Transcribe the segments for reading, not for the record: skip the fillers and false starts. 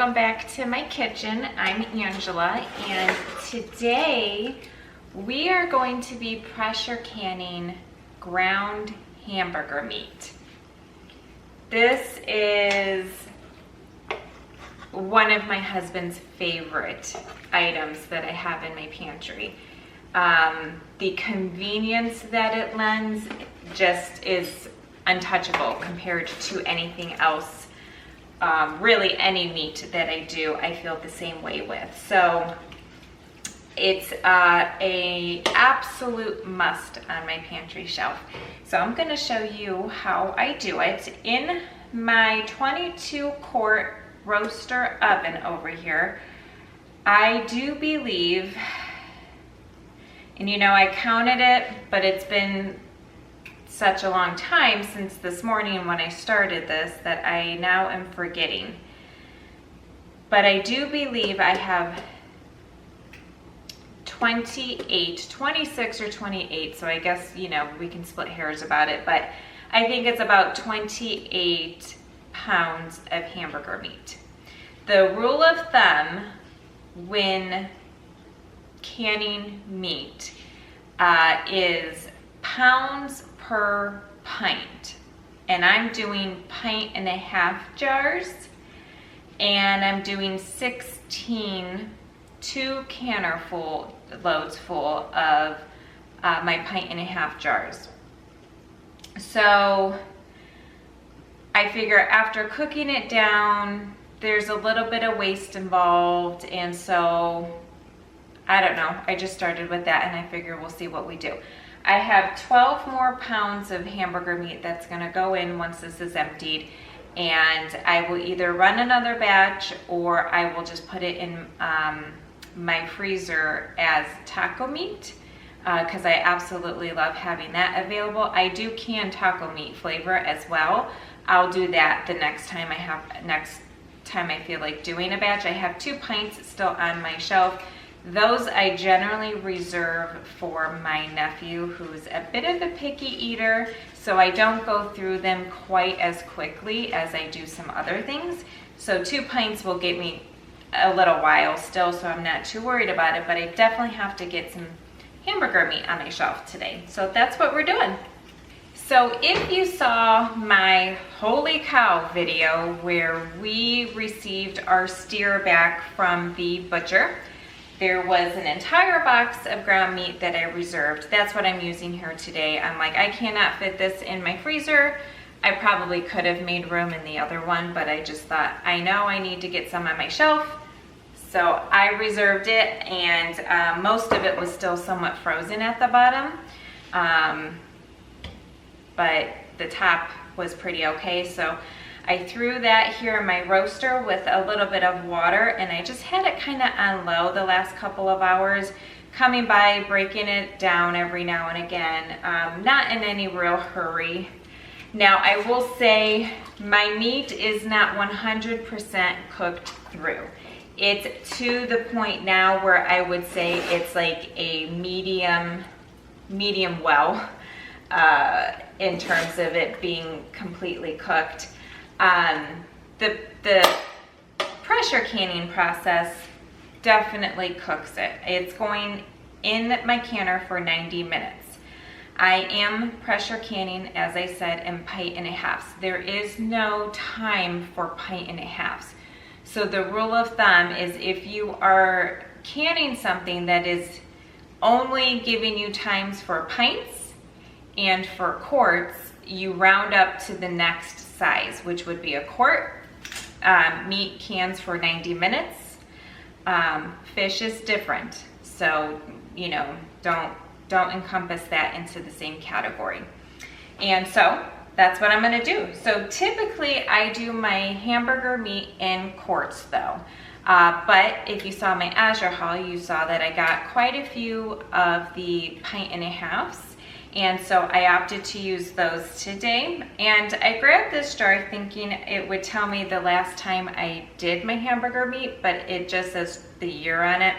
welcome back to my kitchen. I'm Angela, and today we are going to be pressure canning ground hamburger meat. This is one of my husband's favorite items that I have in my pantry. The convenience that it lends just is untouchable compared to anything else. Really any meat that I do, I feel the same way with. So it's a absolute must on my pantry shelf. So I'm gonna show you how I do it. In my 22 quart roaster oven over here, I do believe, and you know I counted it, but it's been such a long time since this morning when I started this that I now am forgetting. But I do believe I have 26 or 28, so I guess, you know, we can split hairs about it, but I think it's about 28 pounds of hamburger meat. The rule of thumb when canning meat is pounds per pint, and I'm doing 1.5 jars, and I'm doing 16 2-canner loads full of my 1.5 jars. So I figure after cooking it down, there's a little bit of waste involved, and so I don't know, I just started with that, and I figure we'll see what we do. I have 12 more pounds of hamburger meat that's gonna go in once this is emptied, and I will either run another batch or I will just put it in my freezer as taco meat, because I absolutely love having that available. I do can taco meat flavor as well. I'll do that the next time I feel like doing a batch. I have 2 pints still on my shelf. Those I generally reserve for my nephew, who's a bit of a picky eater, so I don't go through them quite as quickly as I do some other things. So 2 pints will get me a little while still, so I'm not too worried about it, but I definitely have to get some hamburger meat on my shelf today. So that's what we're doing. So if you saw my holy cow video where we received our steer back from the butcher, there was an entire box of ground meat that I reserved. That's what I'm using here today. I'm like, I cannot fit this in my freezer. I probably could have made room in the other one, but I just thought, I know I need to get some on my shelf. So I reserved it, and most of it was still somewhat frozen at the bottom. But the top was pretty okay. So I threw that here in my roaster with a little bit of water, and I just had it kind of on low the last couple of hours, coming by, breaking it down every now and again, not in any real hurry. Now I will say my meat is not 100% cooked through. It's to the point now where I would say it's like a medium well in terms of it being completely cooked. The pressure canning process definitely cooks it. It's going in my canner for 90 minutes. I am pressure canning, as I said, in 1.5. There is no time for 1.5. So the rule of thumb is if you are canning something that is only giving you times for pints and for quarts, you round up to the next size, which would be a quart. Meat cans for 90 minutes. Fish is different, so you know, don't encompass that into the same category. And so that's what I'm gonna do. So typically I do my hamburger meat in quarts though. But if you saw my Azure haul, you saw that I got quite a few of the 1.5s. And so I opted to use those today. And I grabbed this jar thinking it would tell me the last time I did my hamburger meat, but it just says the year on it.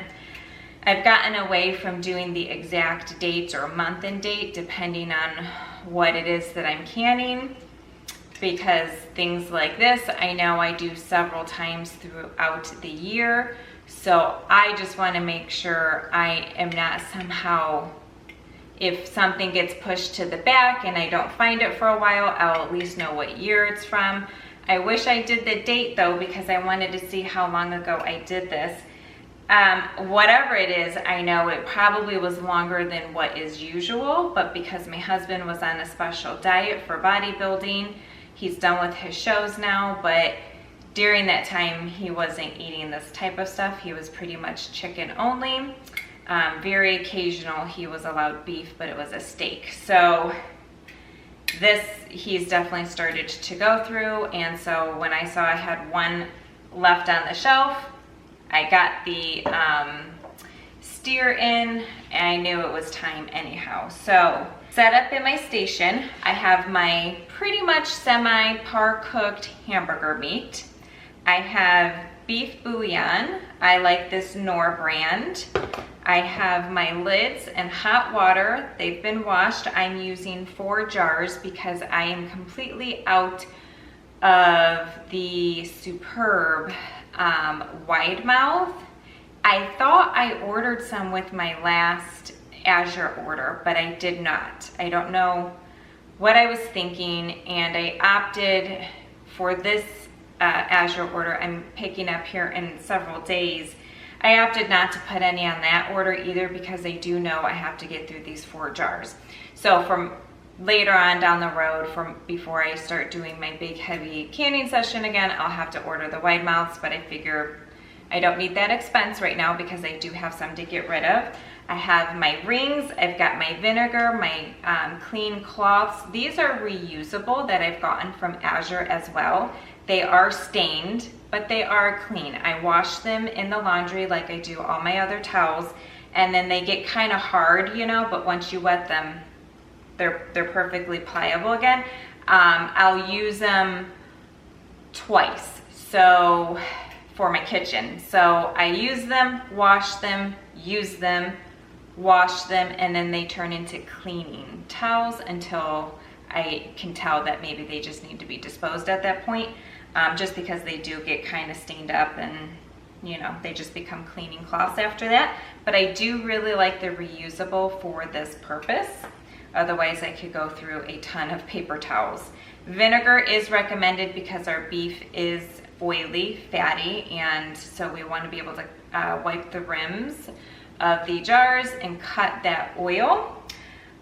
I've gotten away from doing the exact dates or month and date depending on what it is that I'm canning. because things like this, I know I do several times throughout the year. So I just want to make sure I am not somehow, if something gets pushed to the back and I don't find it for a while, I'll at least know what year it's from. I wish I did the date though, because I wanted to see how long ago I did this. Whatever it is, I know it probably was longer than what is usual, but because my husband was on a special diet for bodybuilding, he's done with his shows now, but during that time he wasn't eating this type of stuff. He was pretty much chicken only. Very occasional he was allowed beef, but it was a steak. So this he's definitely started to go through, and so when I saw I had one left on the shelf, I got the steer in, and I knew it was time anyhow. So set up in my station, I have my pretty much semi-par cooked hamburger meat. I have beef bouillon. I like this Knorr brand. I have my lids and hot water. They've been washed. I'm using 4 jars because I am completely out of the Superb wide mouth. I thought I ordered some with my last Azure order, but I did not. I don't know what I was thinking, and I opted for this Azure order I'm picking up here in several days. I opted not to put any on that order either, because I do know I have to get through these 4 jars. So from later on down the road, from before I start doing my big heavy canning session again, I'll have to order the wide mouths, but I figure I don't need that expense right now because I do have some to get rid of. I have my rings, I've got my vinegar, my clean cloths. These are reusable that I've gotten from Azure as well. They are stained, but they are clean. I wash them in the laundry like I do all my other towels, and then they get kind of hard, you know, but once you wet them, they're perfectly pliable again. I'll use them twice, so for my kitchen. So I use them, wash them, use them, wash them, and then they turn into cleaning towels until I can tell that maybe they just need to be disposed at that point, just because they do get kind of stained up, and you know, they just become cleaning cloths after that. But I do really like the reusable for this purpose. Otherwise I could go through a ton of paper towels. Vinegar is recommended because our beef is oily, fatty, and so we want to be able to wipe the rims of the jars and cut that oil.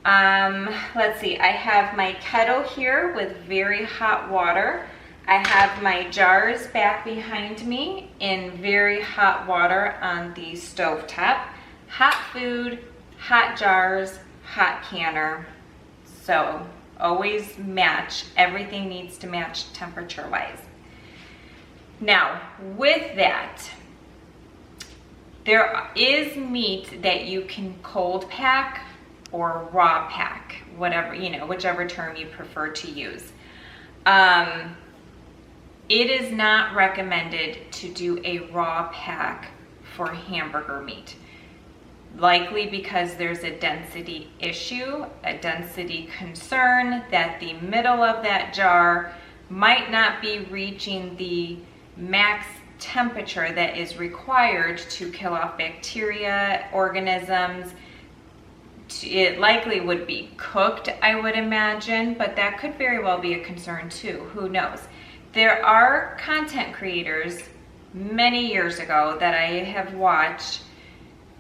Let's see, I have my kettle here with very hot water. I have my jars back behind me in very hot water on the stove top. Hot food, hot jars, hot canner. So always match, everything needs to match temperature wise. Now with that, there is meat that you can cold pack or raw pack, whatever, you know, whichever term you prefer to use. It is not recommended to do a raw pack for hamburger meat, likely because there's a density issue, a density concern that the middle of that jar might not be reaching the max temperature that is required to kill off bacteria, organisms. It likely would be cooked, I would imagine, but that could very well be a concern too. Who knows? There are content creators many years ago that I have watched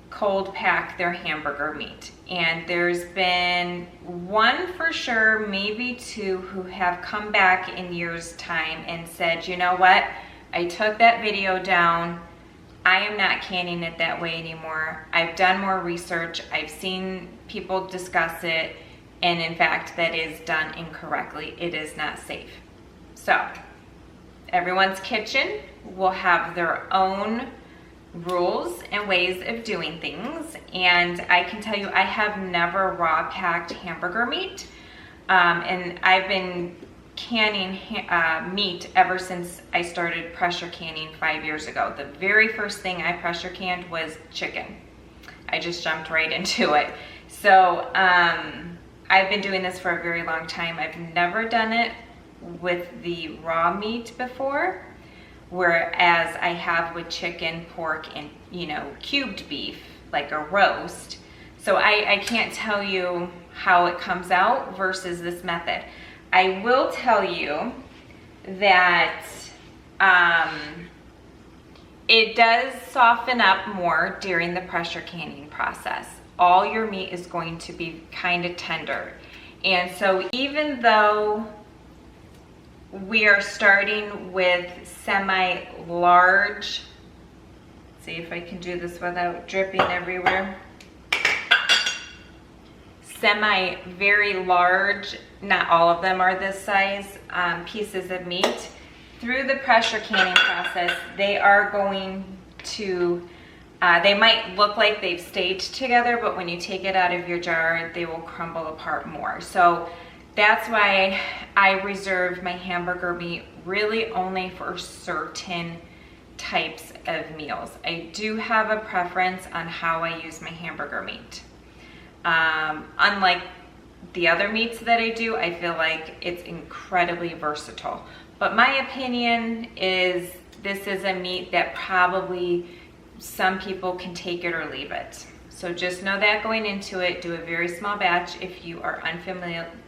cold pack their hamburger meat, and there's been one for sure, maybe 2, who have come back in years time and said, you know what, I took that video down, I am not canning it that way anymore. I've done more research, I've seen people discuss it, and in fact that is done incorrectly. It is not safe. So everyone's kitchen will have their own rules and ways of doing things, and I can tell you I have never raw packed hamburger meat, and I've been canning meat ever since I started pressure canning 5 years ago. The very first thing I pressure canned was chicken. I just jumped right into it. So I've been doing this for a very long time. I've never done it with the raw meat before, whereas I have with chicken, pork, and, you know, cubed beef, like a roast. So I can't tell you how it comes out versus this method. I will tell you that it does soften up more during the pressure canning process. All your meat is going to be kind of tender. And so even though we are starting with semi-large, see if I can do this without dripping everywhere. Very large, not all of them are this size, pieces of meat. Through the pressure canning process, they are going to, they might look like they've stayed together, but when you take it out of your jar, they will crumble apart more. So that's why I reserve my hamburger meat really only for certain types of meals. I do have a preference on how I use my hamburger meat. Unlike the other meats that I do, I feel like it's incredibly versatile. But my opinion is this is a meat that probably some people can take it or leave it. So just know that going into it, do a very small batch if you are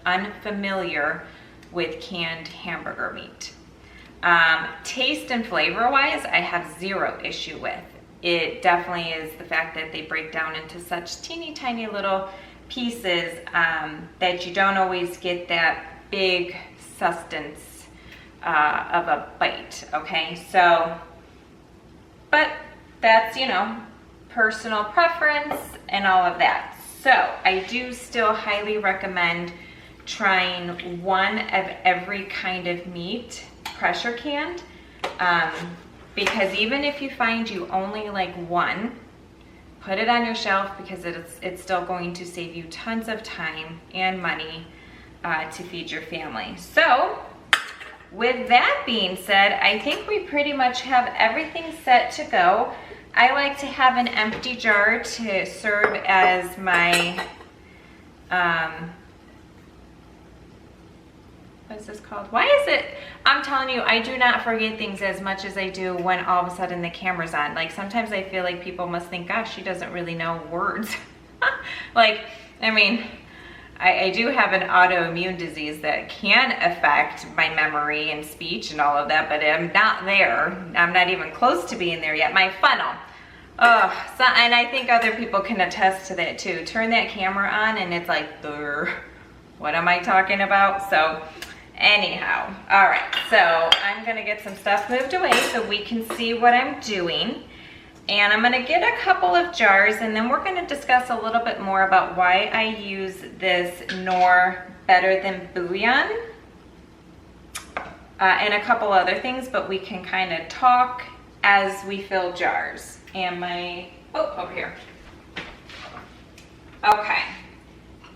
unfamiliar with canned hamburger meat. Taste and flavor wise, I have zero issue with. It definitely is the fact that they break down into such teeny tiny little pieces that you don't always get that big sustenance of a bite, okay? So, but that's, you know, personal preference and all of that. So I do still highly recommend trying one of every kind of meat pressure canned. Because even if you find you only like one, put it on your shelf because it's still going to save you tons of time and money to feed your family. So with that being said, I think we pretty much have everything set to go. I like to have an empty jar to serve as my, what is this called? Why is it, I'm telling you, I do not forget things as much as I do when all of a sudden the camera's on. Like sometimes I feel like people must think, gosh, she doesn't really know words. Like, I mean, I do have an autoimmune disease that can affect my memory and speech and all of that, but I'm not there. I'm not even close to being there yet. My funnel. Oh, so, and I think other people can attest to that too. Turn that camera on and it's like, what am I talking about? So anyhow, all right, so I'm gonna get some stuff moved away so we can see what I'm doing. And I'm gonna get a couple of jars and then we're gonna discuss a little bit more about why I use this Knorr Better Than Bouillon and a couple other things, but we can kind of talk as we fill jars. And my, over here. Okay,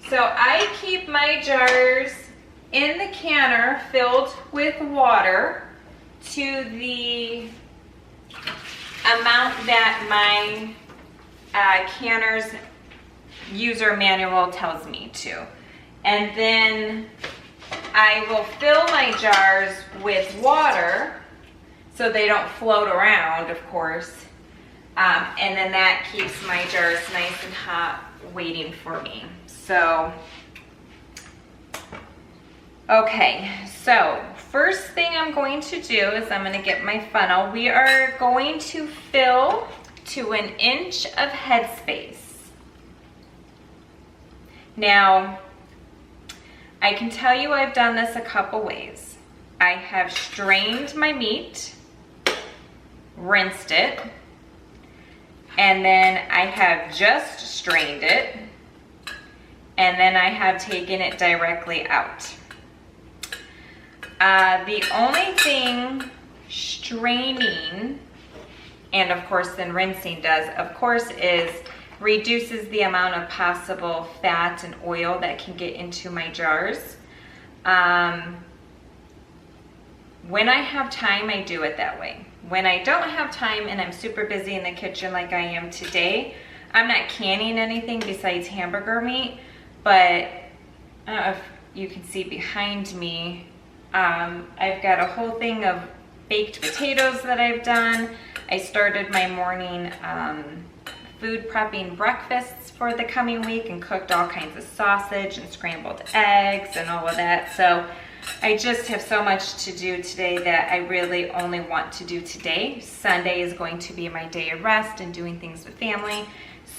so I keep my jars in the canner filled with water to the amount that my canner's user manual tells me to. And then I will fill my jars with water so they don't float around, of course. And then that keeps my jars nice and hot waiting for me. So, okay, so first thing I'm going to do is I'm going to get my funnel. We are going to fill to 1 inch of headspace. Now, I can tell you I've done this a couple ways. I have strained my meat, rinsed it, and then I have just strained it, and then I have taken it directly out. The only thing straining, and of course then rinsing does, of course, is reduces the amount of possible fat and oil that can get into my jars. When I have time, I do it that way. When I don't have time and I'm super busy in the kitchen like I am today, I'm not canning anything besides hamburger meat, but I don't know if you can see behind me, I've got a whole thing of baked potatoes that I've done. I started my morning food prepping breakfasts for the coming week and cooked all kinds of sausage and scrambled eggs and all of that. So I just have so much to do today that I really only want to do today. Sunday is going to be my day of rest and doing things with family.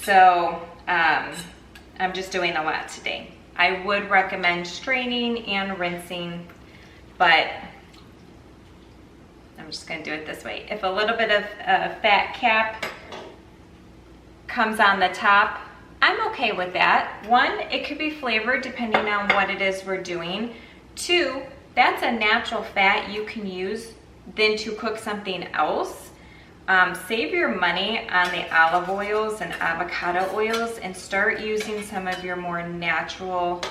So I'm just doing a lot today. I would recommend straining and rinsing, but I'm just gonna do it this way. If a little bit of fat cap comes on the top, I'm okay with that. One, it could be flavored depending on what it is we're doing. Two, that's a natural fat you can use then to cook something else. Save your money on the olive oils and avocado oils and start using some of your more natural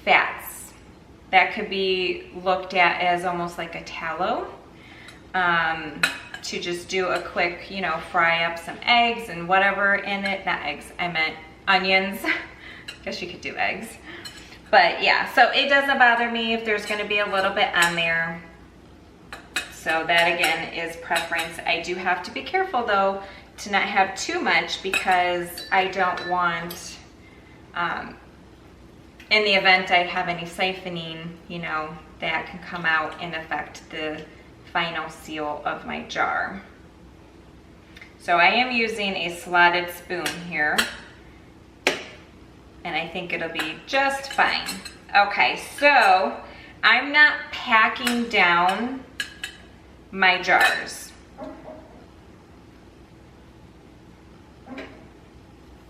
fats. That could be looked at as almost like a tallow. To just do a quick, you know, fry up some eggs and whatever in it. Not eggs, I meant onions. Guess you could do eggs. But yeah, so it doesn't bother me if there's gonna be a little bit on there. So that again is preference. I do have to be careful though to not have too much because I don't want, in the event I have any siphoning, you know, that can come out and affect the final seal of my jar. So I am using a slotted spoon here, and I think it'll be just fine. Okay, so I'm not packing down my jars.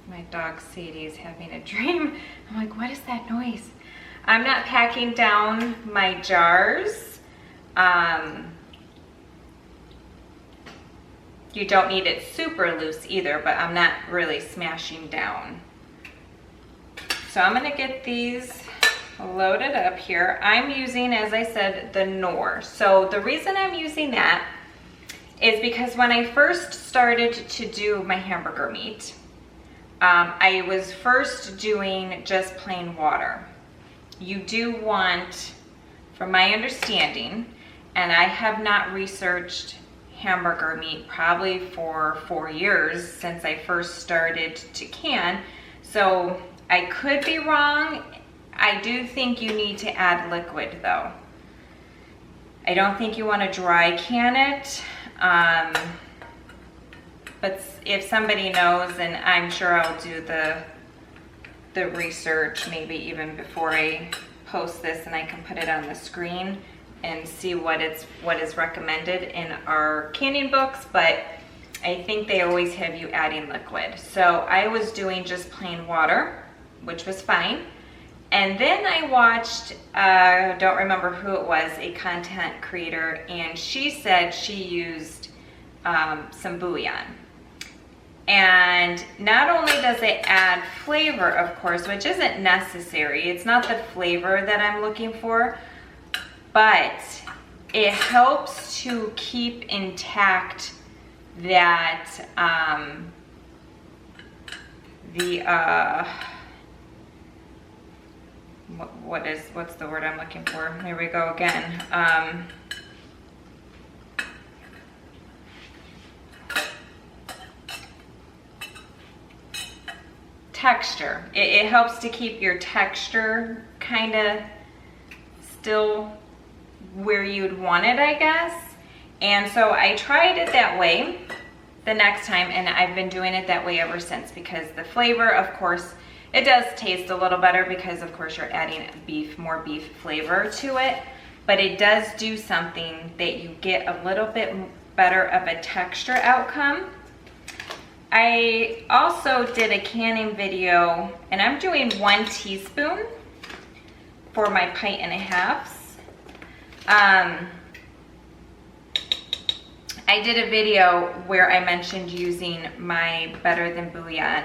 My dog Sadie is having a dream. I'm like, what is that noise? I'm not packing down my jars. You don't need it super loose either, but I'm not really smashing down. So I'm gonna get these loaded up here. I'm using, as I said, the Knorr. So the reason I'm using that is because when I first started to do my hamburger meat, I was first doing just plain water. You do want, from my understanding, and I have not researched hamburger meat probably for 4 years since I first started to can, so I could be wrong. I do think you need to add liquid though. I don't think you want to dry can it, but if somebody knows, and I'm sure I'll do the research maybe even before I post this and I can put it on the screen and see what is recommended in our canning books, but I think they always have you adding liquid. So I was doing just plain water, which was fine. And then I watched, don't remember who it was, a content creator, and she said she used some bouillon. And not only does it add flavor, of course, which isn't necessary, it's not the flavor that I'm looking for, but it helps to keep intact that, what's the word I'm looking for? Here we go again. Texture. It helps to keep your texture kind of still where you'd want it, I guess. And so I tried it that way the next time, and I've been doing it that way ever since, because the flavor, of course, it does taste a little better because of course you're adding more beef flavor to it, but it does do something that you get a little bit better of a texture outcome. I also did a canning video, and I'm doing 1 teaspoon for my 1.5 pints. I did a video where I mentioned using my Better Than Bouillon,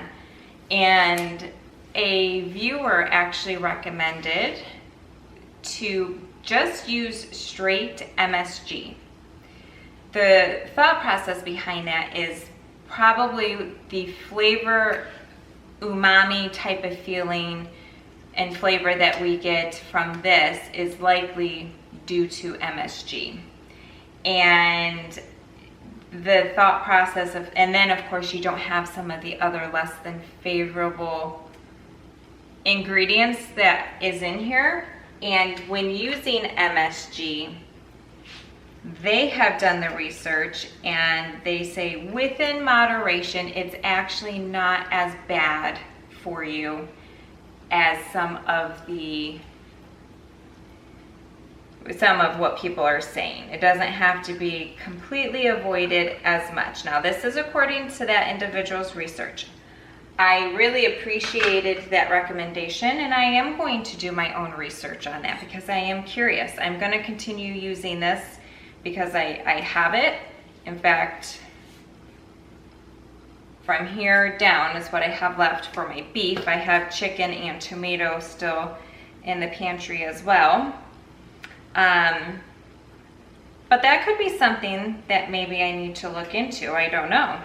and a viewer actually recommended to just use straight MSG. The thought process behind that is probably the flavor, umami type of feeling and flavor that we get from this is likely due to MSG. And the thought process of, and then of course you don't have some of the other less than favorable ingredients that is in here. And when using MSG, they have done the research and they say within moderation, it's actually not as bad for you as some of what people are saying. It doesn't have to be completely avoided as much. Now, this is according to that individual's research. I really appreciated that recommendation, and I am going to do my own research on that because I am curious. I'm going to continue using this because I have it. In fact, from here down is what I have left for my beef. I have chicken and tomato still in the pantry as well. But that could be something that maybe I need to look into. I don't know.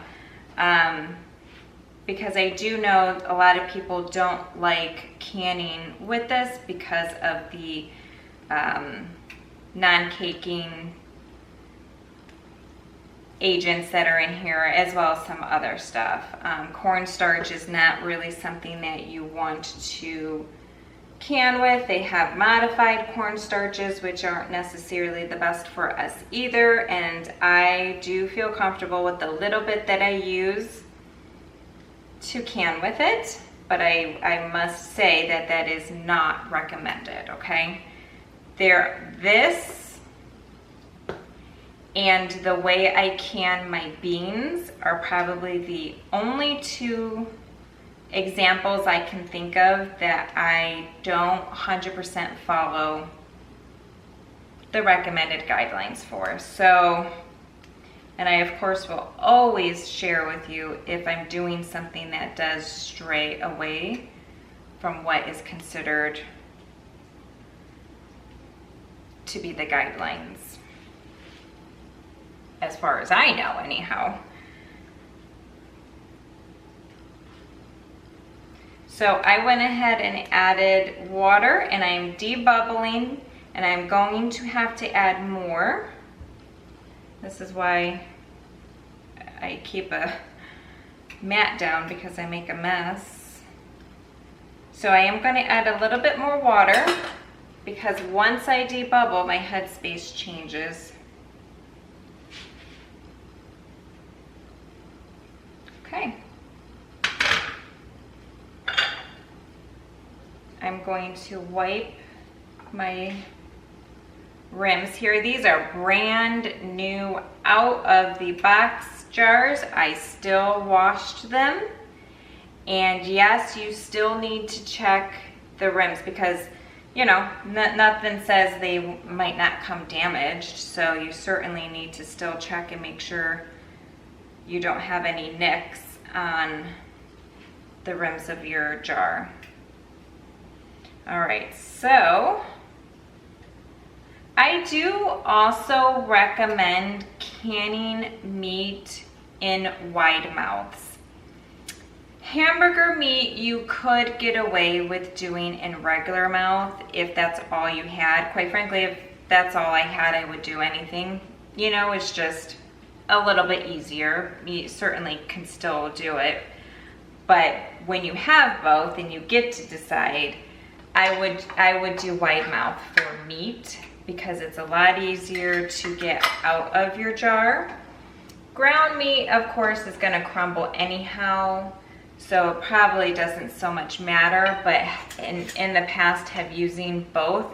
Because I do know a lot of people don't like canning with this because of the non-caking agents that are in here, as well as some other stuff. Cornstarch is not really something that you want to can with. They have modified cornstarches, which aren't necessarily the best for us either, and I do feel comfortable with the little bit that I use to can with it, but I must say that that is not recommended, okay? This and the way I can my beans are probably the only two examples I can think of that I don't 100% follow the recommended guidelines for. So, and I of course will always share with you if I'm doing something that does stray away from what is considered to be the guidelines, as far as I know anyhow. So I went ahead and added water, and I'm debubbling, and I'm going to have to add more. This is why I keep a mat down, because I make a mess. So I am going to add a little bit more water, because once I debubble, my headspace changes. Okay. I'm going to wipe my rims here. These are brand new out of the box jars. I still washed them. And yes, you still need to check the rims because, you know, nothing says they might not come damaged. So you certainly need to still check and make sure you don't have any nicks on the rims of your jar. All right, so I do also recommend canning meat in wide mouths. Hamburger meat you could get away with doing in regular mouth if that's all you had. Quite frankly, if that's all I had, I would do anything. You know, it's just a little bit easier. You certainly can still do it. But when you have both and you get to decide, I would do wide mouth for meat because it's a lot easier to get out of your jar. Ground meat, of course, is gonna crumble anyhow, so it probably doesn't so much matter, but in the past have using both.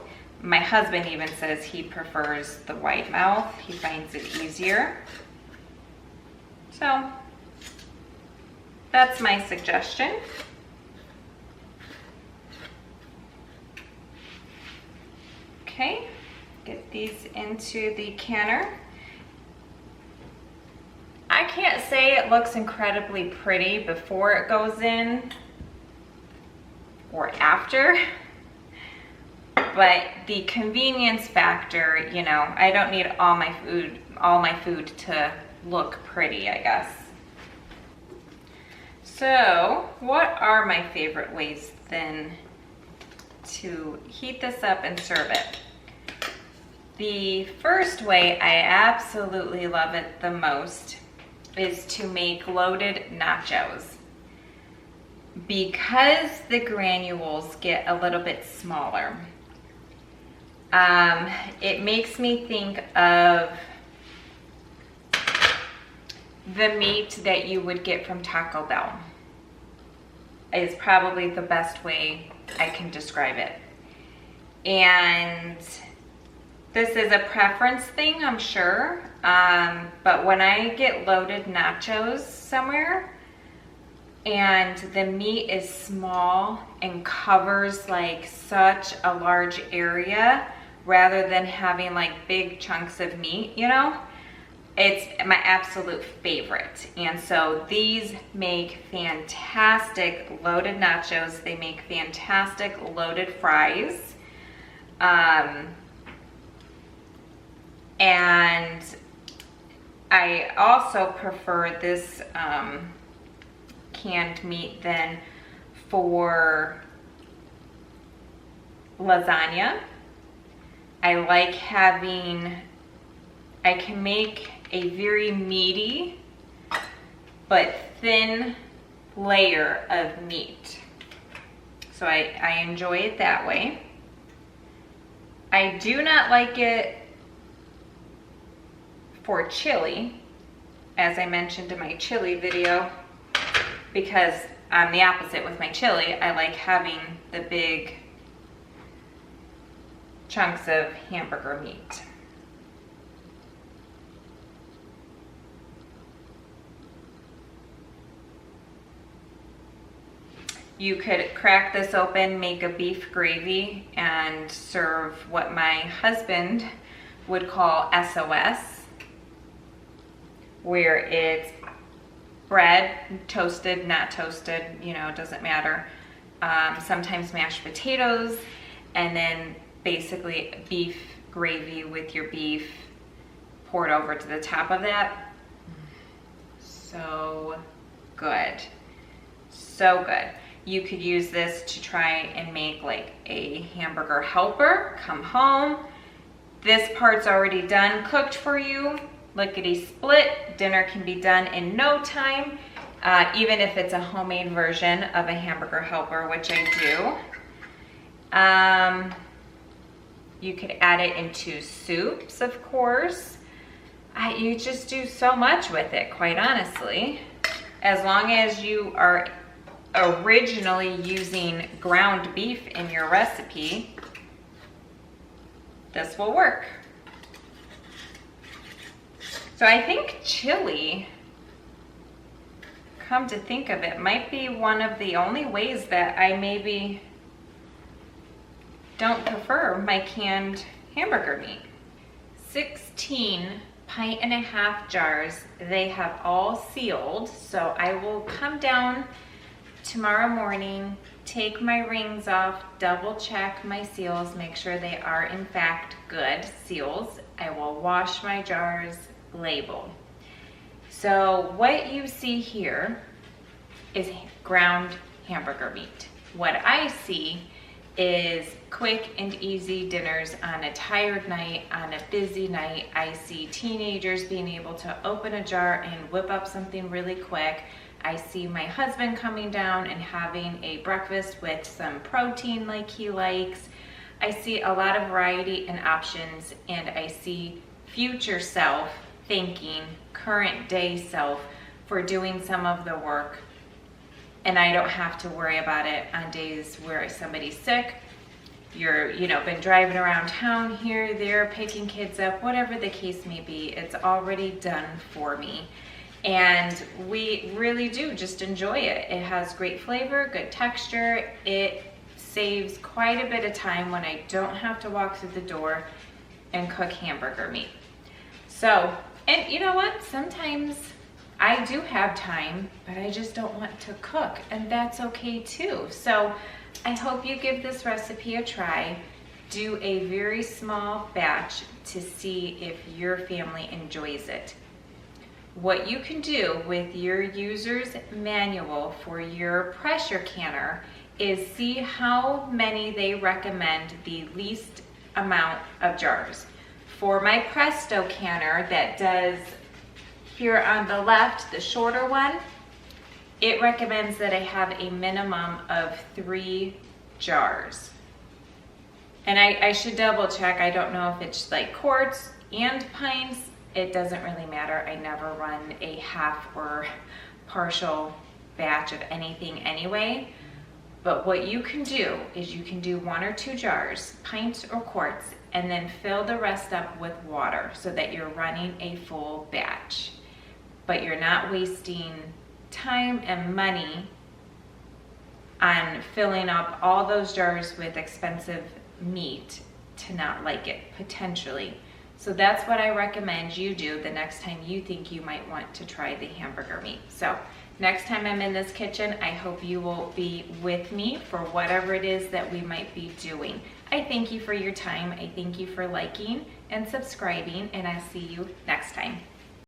My husband even says he prefers the wide mouth. He finds it easier. So that's my suggestion. Okay, get these into the canner. I can't say it looks incredibly pretty before it goes in or after, but the convenience factor, you know, I don't need all my food to look pretty, I guess. So, what are my favorite ways then to heat this up and serve it? The first way, I absolutely love it the most, is to make loaded nachos. Because the granules get a little bit smaller, it makes me think of the meat that you would get from Taco Bell. Is probably the best way I can describe it. And this is a preference thing, I'm sure, but when I get loaded nachos somewhere and the meat is small and covers like such a large area rather than having like big chunks of meat, you know, it's my absolute favorite. And so these make fantastic loaded nachos. They make fantastic loaded fries. And I also prefer this canned meat then for lasagna. I like having, I can make a very meaty but thin layer of meat. So I enjoy it that way. I do not like it for chili, as I mentioned in my chili video, because I'm the opposite with my chili. I like having the big chunks of hamburger meat. You could crack this open, make a beef gravy, and serve what my husband would call SOS, where it's bread, toasted, not toasted, you know, it doesn't matter. Sometimes mashed potatoes, and then basically beef gravy with your beef poured over to the top of that. So good, so good. You could use this to try and make like a hamburger helper. Come home, this part's already done, cooked for you. Lickety split, dinner can be done in no time, even if it's a homemade version of a hamburger helper, which I do. You could add it into soups, of course. You just do so much with it, quite honestly. As long as you are originally using ground beef in your recipe, this will work. So I think chili, come to think of it, might be one of the only ways that I maybe don't prefer my canned hamburger meat. 16 pint-and-a-half jars. They have all sealed, so I will come down tomorrow morning, take my rings off, double check my seals, make sure they are in fact good seals. I will wash my jars, label. So what you see here is ground hamburger meat. What I see is quick and easy dinners on a tired night, on a busy night. I see teenagers being able to open a jar and whip up something really quick. I see my husband coming down and having a breakfast with some protein like he likes. I see a lot of variety and options, and I see future self thanking current day self for doing some of the work, and I don't have to worry about it on days where somebody's sick. You're, been driving around town here, there, picking kids up, whatever the case may be, it's already done for me. And we really do just enjoy it. It has great flavor, good texture. It saves quite a bit of time when I don't have to walk through the door and cook hamburger meat. So, and you know what? Sometimes I do have time, but I just don't want to cook, and that's okay too. So I hope you give this recipe a try. Do a very small batch to see if your family enjoys it. What you can do with your user's manual for your pressure canner is see how many they recommend the least amount of jars. For my Presto canner that does here on the left, the shorter one, it recommends that I have a minimum of 3 jars. And I should double check. I don't know if it's like Quarts and Pints. It doesn't really matter. I never run a half or partial batch of anything anyway. But what you can do is you can do 1 or 2 jars, Pints or Quarts, and then fill the rest up with water so that you're running a full batch. But you're not wasting time and money on filling up all those jars with expensive meat to not like it, potentially. So that's what I recommend you do the next time you think you might want to try the hamburger meat. So next time I'm in this kitchen, I hope you will be with me for whatever it is that we might be doing. I thank you for your time. I thank you for liking and subscribing, and I'll see you next time.